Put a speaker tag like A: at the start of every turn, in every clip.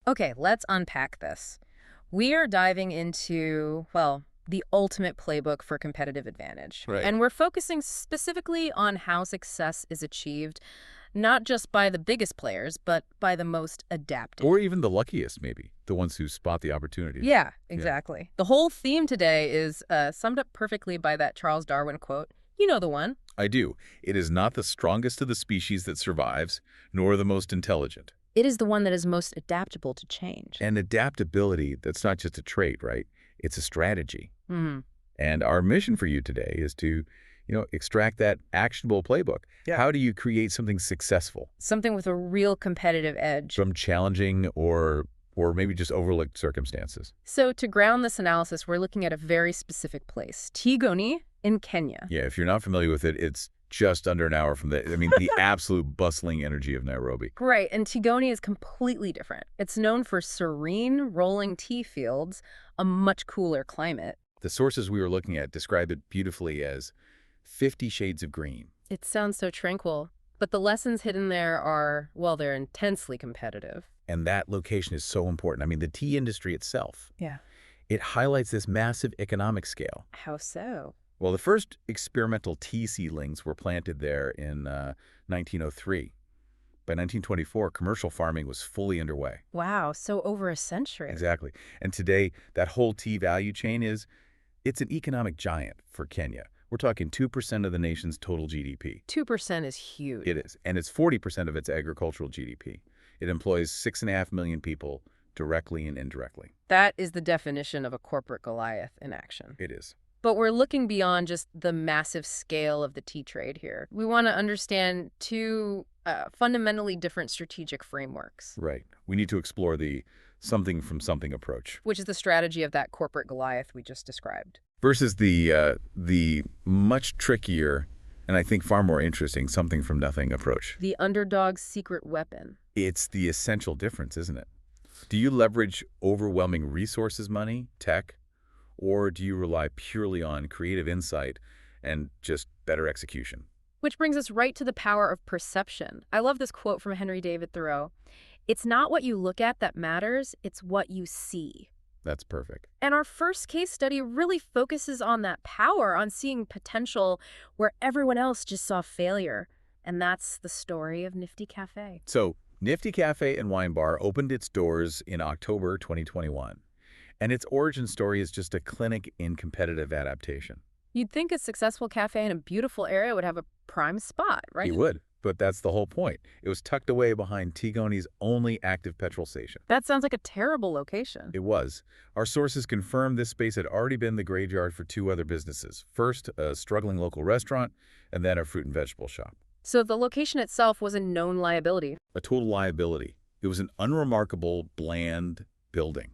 A: Okay, let's unpack this. We are diving into, well, the ultimate playbook for competitive advantage.
B: Right.
A: And we're focusing specifically on how success is achieved, not just by the biggest players, but by the most adaptive.
B: Or even the luckiest, maybe, the ones who spot the opportunities.
A: Yeah,
B: Yeah,
A: exactly. The whole theme today is summed up perfectly by that Charles Darwin quote. You know the one.
B: I do. It is not the strongest of the species that survives, nor the most intelligent.
A: It is the one that is most adaptable to change.
B: And adaptability, that's not just a trait, right? It's a strategy.
A: Hmm.
B: And our mission for you today is to, extract that actionable playbook.
A: Yeah.
B: How do you create something successful
A: Something with a real competitive edge.
B: from challenging or maybe just overlooked circumstances?
A: So to ground this analysis, we're looking at a very specific place, Tigoni in Kenya.
B: Yeah, if you're not familiar with it, it's just under an hour from the absolute bustling energy of Nairobi.
A: Right, and Tigoni is completely different. It's known for serene, rolling tea fields, a much cooler climate.
B: The sources we were looking at describe it beautifully as 50 shades of green.
A: It sounds so tranquil, but the lessons hidden there are, well, they're intensely competitive.
B: And that location is so important. I mean, the tea industry itself,
A: Yeah.
B: it highlights this massive economic scale.
A: How so?
B: Well, the first experimental tea seedlings were planted there in 1903. By 1924, commercial farming was fully underway.
A: Wow, so over a century.
B: Exactly. And today, that whole tea value chain it's an economic giant for Kenya. We're talking 2% of the nation's total GDP.
A: 2% is huge.
B: It is. And it's 40% of its agricultural GDP. It employs 6.5 million people directly and indirectly.
A: That is the definition of a corporate Goliath in action.
B: It is.
A: But we're looking beyond just the massive scale of the tea trade here. We want to understand two fundamentally different strategic frameworks,
B: Right. We need to explore the something from something approach
A: which is the strategy of that corporate Goliath we just described.
B: versus the much trickier and I think far more interesting something from nothing approach.
A: The underdog's secret weapon.
B: It's the essential difference, isn't it? Do you leverage overwhelming resources, money, tech, or do you rely purely on creative insight and just better execution?
A: Which brings us right to the power of perception. I love this quote from Henry David Thoreau. It's not what you look at that matters, it's what you see.
B: That's perfect.
A: And our first case study really focuses on that power, on seeing potential where everyone else just saw failure. And that's the story of Nifty Café.
B: So, Nifty Café and Wine Bar opened its doors in October 2021. And its origin story is just a clinic in competitive adaptation.
A: You'd think a successful cafe in a beautiful area would have a prime spot, right?
B: It would, but that's the whole point. It was tucked away behind Tigoni's only active petrol station.
A: That sounds like a terrible location.
B: It was. Our sources confirmed this space had already been the graveyard for two other businesses. First, a struggling local restaurant, and then a fruit and vegetable shop.
A: So the location itself was a known liability.
B: A total liability. It was an unremarkable, bland building.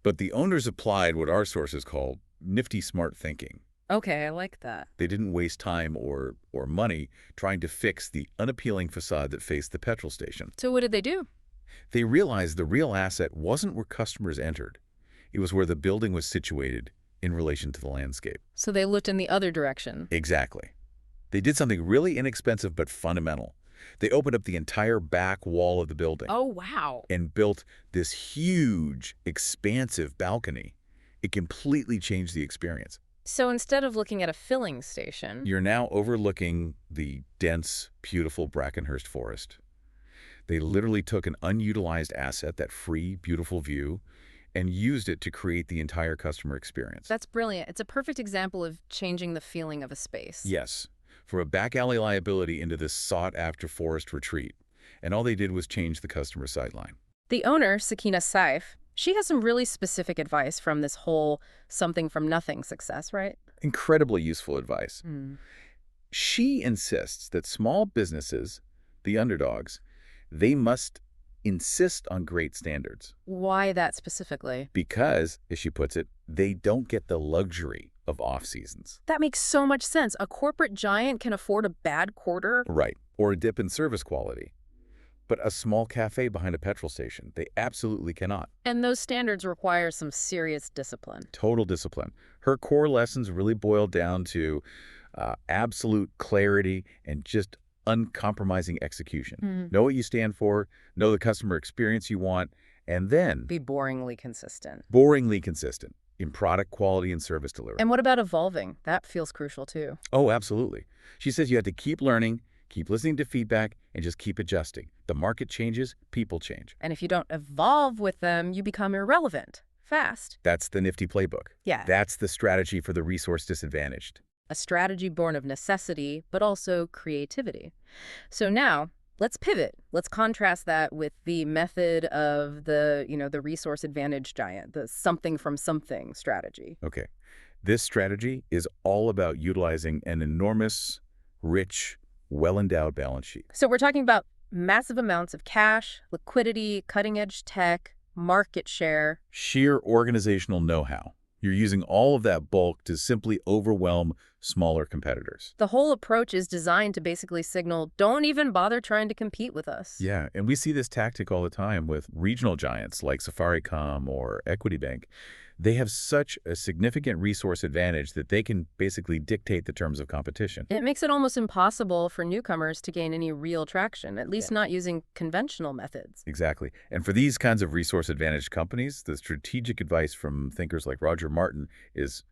B: But the owners applied what our sources call nifty smart thinking.
A: Okay, I like that.
B: They didn't waste time or money trying to fix the unappealing facade that faced the petrol station.
A: So what did they do?
B: They realized the real asset wasn't where customers entered. It was where the building was situated in relation to the landscape.
A: So they looked in the other direction.
B: Exactly. They did something really inexpensive but fundamental. They opened up the entire back wall of the building.
A: Oh, wow.
B: And built this huge, expansive balcony. It completely changed the experience.
A: So instead of looking at a filling station,
B: You're now overlooking the dense, beautiful Brackenhurst forest. They literally took an unutilized asset, that free, beautiful view, and used it to create the entire customer experience.
A: that's brilliant. It's a perfect example of changing the feeling of a space.
B: Yes, from a back alley liability into this sought-after forest retreat. And all they did was change the customer sideline.
A: The owner, Sakina Saif, she has some really specific advice from this whole something from nothing success, right?
B: Incredibly useful advice.
A: Mm.
B: She insists that small businesses, the underdogs, they must insist on great standards
A: Why that specifically?
B: because, as she puts it, they don't get the luxury of off-seasons.
A: That makes so much sense. A corporate giant can afford a bad quarter.
B: Right. Or a dip in service quality. But a small cafe behind a petrol station, they absolutely cannot.
A: And those standards require some serious discipline.
B: Total discipline. Her core lessons really boil down to absolute clarity and just uncompromising execution. Know what you stand for, know the customer experience you want, and then
A: Be boringly consistent.
B: boringly consistent in product quality and service delivery.
A: And what about evolving? That feels crucial too.
B: Oh, absolutely. She says you have to keep learning, keep listening to feedback, and just keep adjusting. The market changes, people change.
A: And if you don't evolve with them, you become irrelevant. Fast.
B: That's the Nifty playbook.
A: Yeah.
B: That's the strategy for the resource disadvantaged.
A: A strategy born of necessity, but also creativity. So now, let's pivot. Let's contrast that with the method of the resource advantage giant, the something from something strategy.
B: Okay. This strategy is all about utilizing an enormous, rich, well-endowed balance sheet.
A: So we're talking about massive amounts of cash, liquidity, cutting-edge tech, market share.
B: Sheer organizational know-how. You're using all of that bulk to simply overwhelm smaller competitors.
A: The whole approach is designed to basically signal, don't even bother trying to compete with us.
B: Yeah, and we see this tactic all the time with regional giants like Safaricom or Equity Bank. They have such a significant resource advantage that they can basically dictate the terms of competition.
A: It makes it almost impossible for newcomers to gain any real traction, at least not using conventional methods.
B: Exactly. And for these kinds of resource advantaged companies, the strategic advice from thinkers like Roger Martin is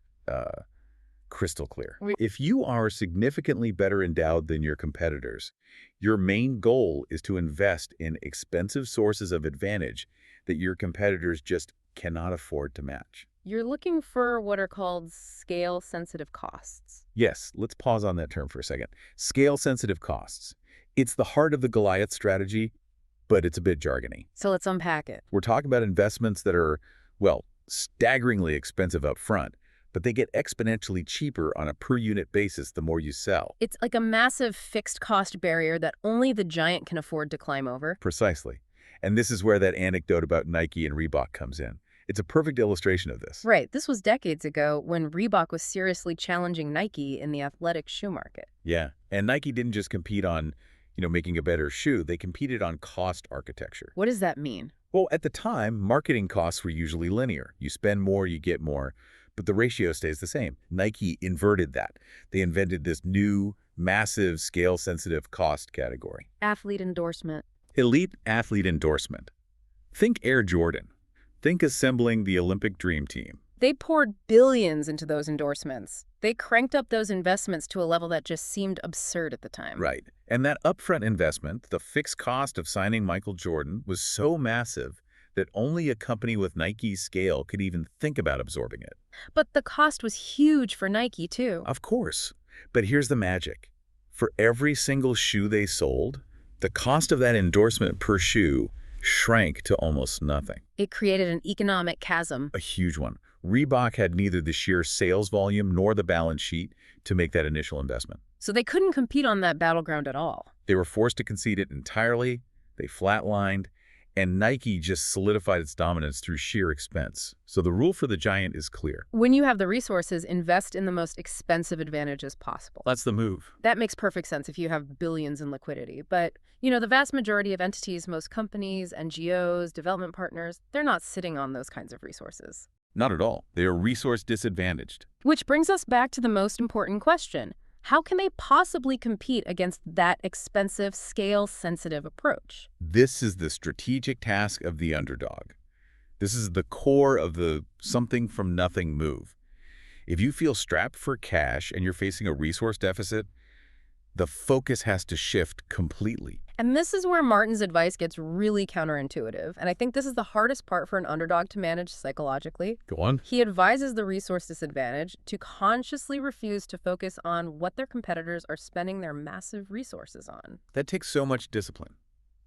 B: crystal clear. If you are significantly better endowed than your competitors, your main goal is to invest in expensive sources of advantage that your competitors just cannot afford to match.
A: You're looking for what are called scale-sensitive costs.
B: Yes, let's pause on that term for a second. Scale-sensitive costs. It's the heart of the Goliath strategy, but it's a bit jargony.
A: So let's unpack it.
B: We're talking about investments that are, well, staggeringly expensive up front, but they get exponentially cheaper on a per-unit basis the more you sell.
A: It's like a massive fixed cost barrier that only the giant can afford to climb over.
B: Precisely. And this is where that anecdote about Nike and Reebok comes in. It's a perfect illustration of this.
A: Right. This was decades ago when Reebok was seriously challenging Nike in the athletic shoe market.
B: Yeah. And Nike didn't just compete on, making a better shoe. They competed on cost architecture.
A: What does that mean?
B: Well, at the time, marketing costs were usually linear. You spend more, you get more, but the ratio stays the same. Nike inverted that. They invented this new, massive, scale-sensitive cost category.
A: Athlete endorsement.
B: Elite athlete endorsement. Think Air Jordan. Think assembling the Olympic Dream Team.
A: They poured billions into those endorsements. They cranked up those investments to a level that just seemed absurd at the time.
B: Right. And that upfront investment, the fixed cost of signing Michael Jordan, was so massive that only a company with Nike's scale could even think about absorbing it.
A: But the cost was huge for Nike, too.
B: Of course. But here's the magic. For every single shoe they sold, the cost of that endorsement per shoe shrank to almost nothing.
A: It created an economic chasm.
B: A huge one. Reebok had neither the sheer sales volume nor the balance sheet to make that initial investment.
A: So they couldn't compete on that battleground at all.
B: They were forced to concede it entirely, they flatlined, and Nike just solidified its dominance through sheer expense. So the rule for the giant is clear.
A: When you have the resources, invest in the most expensive advantages possible.
B: That's the move.
A: That makes perfect sense if you have billions in liquidity. But, the vast majority of entities, most companies, NGOs, development partners, they're not sitting on those kinds of resources.
B: Not at all. They are resource disadvantaged.
A: Which brings us back to the most important question. How can they possibly compete against that expensive, scale-sensitive approach?
B: This is the strategic task of the underdog. This is the core of the something-from-nothing move. If you feel strapped for cash and you're facing a resource deficit, the focus has to shift completely.
A: And this is where Martin's advice gets really counterintuitive. And I think this is the hardest part for an underdog to manage psychologically.
B: Go on.
A: He advises the resource disadvantage to consciously refuse to focus on what their competitors are spending their massive resources on.
B: That takes so much discipline,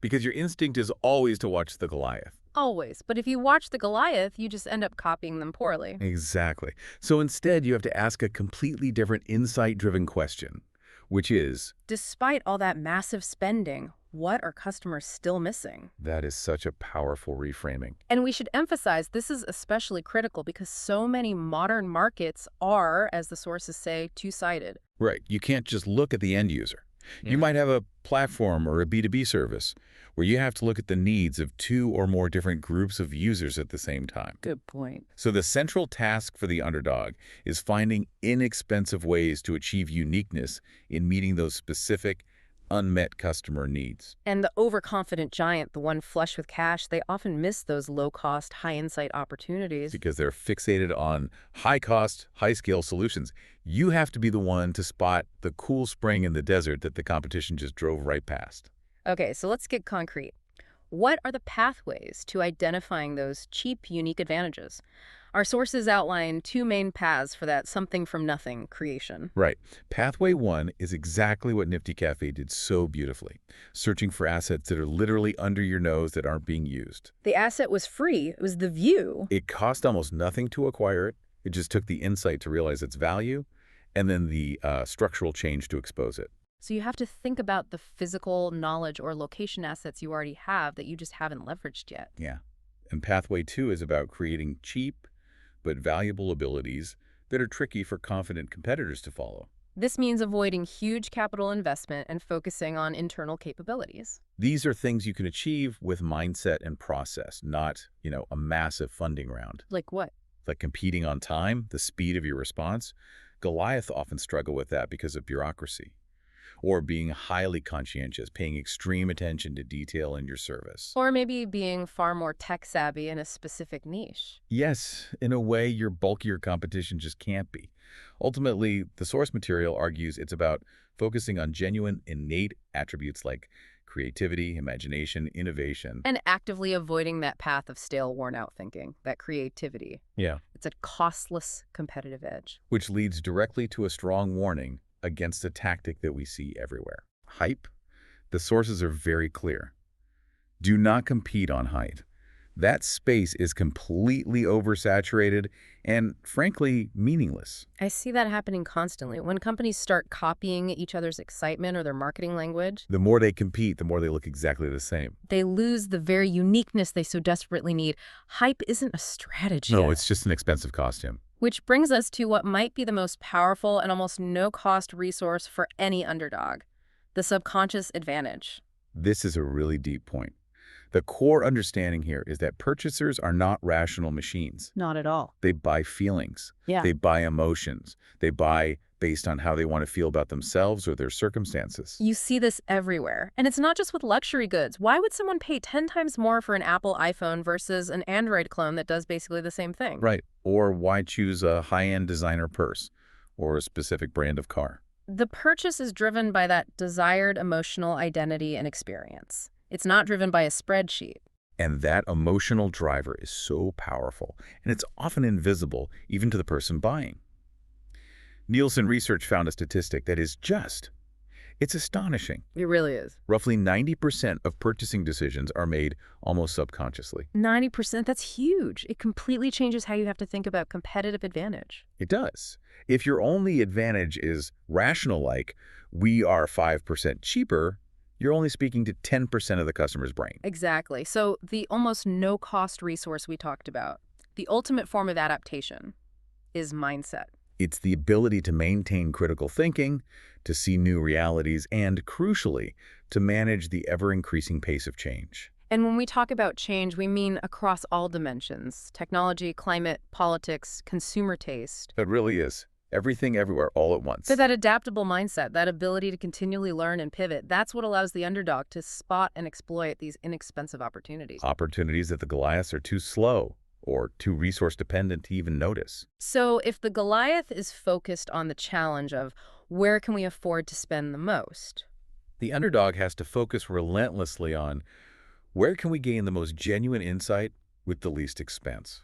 B: because your instinct is always to watch the Goliath.
A: Always. But if you watch the Goliath, you just end up copying them poorly.
B: Exactly. So instead, you have to ask a completely different insight-driven question, which is,
A: despite all that massive spending, what are customers still missing?
B: That is such a powerful reframing.
A: And we should emphasize this is especially critical because so many modern markets are, as the sources say, two-sided.
B: Right. You can't just look at the end user. You might have a platform or a B2B service where you have to look at the needs of two or more different groups of users at the same time.
A: Good point.
B: So the central task for the underdog is finding inexpensive ways to achieve uniqueness in meeting those specific, unmet customer needs.
A: And the overconfident giant, the one flush with cash, they often miss those low-cost, high-insight opportunities.
B: Because they're fixated on high-cost, high-scale solutions. You have to be the one to spot the cool spring in the desert that the competition just drove right past.
A: Okay, so let's get concrete. What are the pathways to identifying those cheap, unique advantages? Our sources outline two main paths for that something from nothing creation.
B: Right. Pathway 1 is exactly what Nifty Café did so beautifully, searching for assets that are literally under your nose that aren't being used.
A: The asset was free. It was the view.
B: It cost almost nothing to acquire it. It just took the insight to realize its value, and then the structural change to expose it.
A: So you have to think about the physical knowledge or location assets you already have that you just haven't leveraged yet.
B: Yeah. And Pathway 2 is about creating cheap but valuable abilities that are tricky for confident competitors to follow.
A: This means avoiding huge capital investment and focusing on internal capabilities.
B: These are things you can achieve with mindset and process, not, a massive funding round.
A: Like what?
B: Like competing on time, the speed of your response. Goliath often struggle with that because of bureaucracy. Or being highly conscientious, paying extreme attention to detail in your service.
A: Or maybe being far more tech-savvy in a specific niche.
B: Yes, in a way your bulkier competition just can't be. Ultimately, the source material argues it's about focusing on genuine, innate attributes like creativity, imagination, innovation.
A: And actively avoiding that path of stale, worn-out thinking, that creativity.
B: Yeah.
A: It's a costless competitive edge.
B: Which leads directly to a strong warning against a tactic that we see everywhere. Hype. The sources are very clear. Do not compete on height. That space is completely oversaturated and, frankly, meaningless.
A: I see that happening constantly. When companies start copying each other's excitement or their marketing language,
B: The more they compete, the more they look exactly the same.
A: they lose the very uniqueness they so desperately need. Hype isn't a strategy.
B: No, it's just an expensive costume.
A: Which brings us to what might be the most powerful and almost no-cost resource for any underdog, the subconscious advantage.
B: This is a really deep point. The core understanding here is that purchasers are not rational machines.
A: Not at all.
B: They buy feelings.
A: Yeah.
B: They buy emotions. They buy based on how they want to feel about themselves or their circumstances.
A: You see this everywhere. And it's not just with luxury goods. Why would someone pay 10 times more for an Apple iPhone versus an Android clone that does basically the same thing?
B: Right. Or why choose a high-end designer purse or a specific brand of car?
A: The purchase is driven by that desired emotional identity and experience. It's not driven by a spreadsheet.
B: And that emotional driver is so powerful, and it's often invisible even to the person buying. Nielsen research found a statistic that is it's astonishing.
A: It really is.
B: Roughly 90% of purchasing decisions are made almost subconsciously.
A: 90%, that's huge. It completely changes how you have to think about competitive advantage.
B: It does. If your only advantage is rational, like, we are 5% cheaper, you're only speaking to 10% of the customer's brain.
A: Exactly. So the almost no-cost resource we talked about, the ultimate form of adaptation, is mindset.
B: It's the ability to maintain critical thinking, to see new realities, and, crucially, to manage the ever-increasing pace of change.
A: And when we talk about change, we mean across all dimensions: technology, climate, politics, consumer taste.
B: It really is. Everything, everywhere, all at once.
A: So that adaptable mindset, that ability to continually learn and pivot, that's what allows the underdog to spot and exploit these inexpensive opportunities.
B: Opportunities that the Goliaths are too slow or too resource-dependent to even notice.
A: So if the Goliath is focused on the challenge of where can we afford to spend the most,
B: The underdog has to focus relentlessly on where can we gain the most genuine insight with the least expense.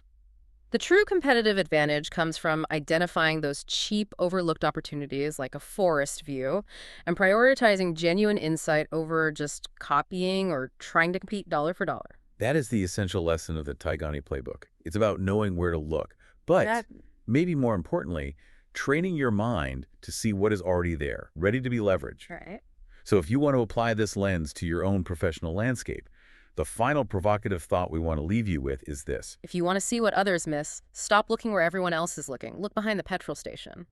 A: the true competitive advantage comes from identifying those cheap, overlooked opportunities like a forest view and prioritizing genuine insight over just copying or trying to compete dollar for dollar.
B: That is the essential lesson of the Tigoni playbook. It's about knowing where to look, but maybe more importantly, training your mind to see what is already there, ready to be leveraged.
A: Right.
B: So if you want to apply this lens to your own professional landscape, the final provocative thought we want to leave you with is this.
A: If you want to see what others miss, stop looking where everyone else is looking. Look behind the petrol station.